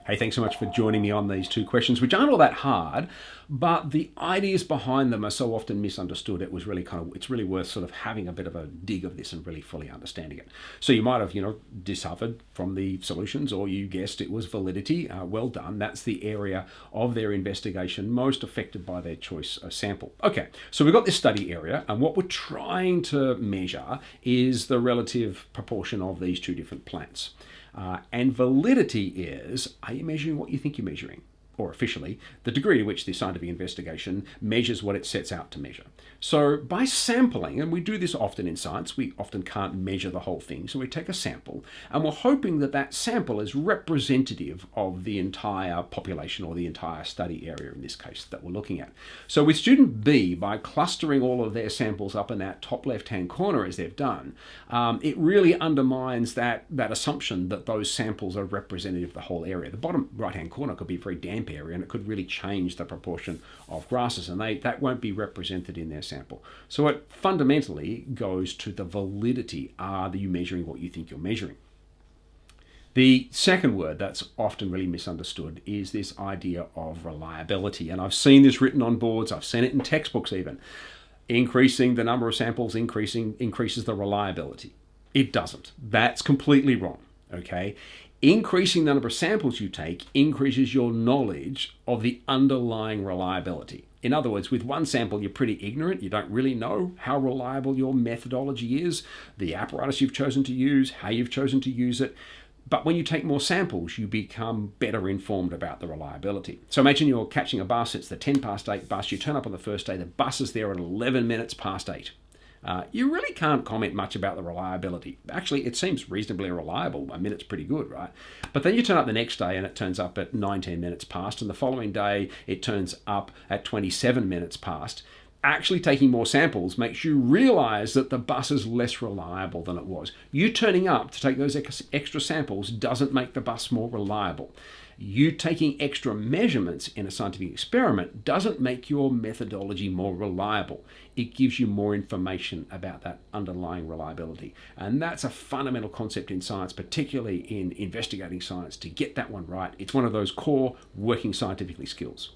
Hey, thanks so much for joining me on these two questions, which aren't all that hard, but the ideas behind them are so often misunderstood. It's really worth sort of having a bit of a dig of this and really fully understanding it. So you might have, deciphered from the solutions, or you guessed it was validity. Well done. That's the area of their investigation most affected by their choice of sample. Okay, so we've got this study area, and what we're trying to measure is the relative proportion of these two different plants. And validity is, are you measuring what you think you're measuring? Or officially, the degree to which the scientific investigation measures what it sets out to measure. So by sampling, and we do this often in science, we often can't measure the whole thing, so we take a sample, and we're hoping that that sample is representative of the entire population or the entire study area in this case that we're looking at. So with student B, by clustering all of their samples up in that top left-hand corner as they've done, it really undermines that assumption that those samples are representative of the whole area. The bottom right-hand corner could be very damp area, and it could really change the proportion of grasses, and that won't be represented in their sample. So it fundamentally goes to the validity. Are you measuring what you think you're measuring? The second word that's often really misunderstood is this idea of reliability, and I've seen this written on boards, I've seen it in textbooks even. Increasing the number of samples increases the reliability. It doesn't. That's completely wrong, okay? Increasing the number of samples you take increases your knowledge of the underlying reliability. In other words, with one sample, you're pretty ignorant. You don't really know how reliable your methodology is, the apparatus you've chosen to use, how you've chosen to use it. But when you take more samples, you become better informed about the reliability. So imagine you're catching a bus, it's the 10 past 8 bus, you turn up on the first day, the bus is there at 11 minutes past 8. You really can't comment much about the reliability. Actually, it seems reasonably reliable. A minute's pretty good, right? But then you turn up the next day and it turns up at 19 minutes past, and the following day it turns up at 27 minutes past. Actually taking more samples makes you realize that the bus is less reliable than it was. You turning up to take those extra samples doesn't make the bus more reliable. You taking extra measurements in a scientific experiment doesn't make your methodology more reliable. It gives you more information about that underlying reliability. And that's a fundamental concept in science, particularly in investigating science. To get that one right, it's one of those core working scientifically skills.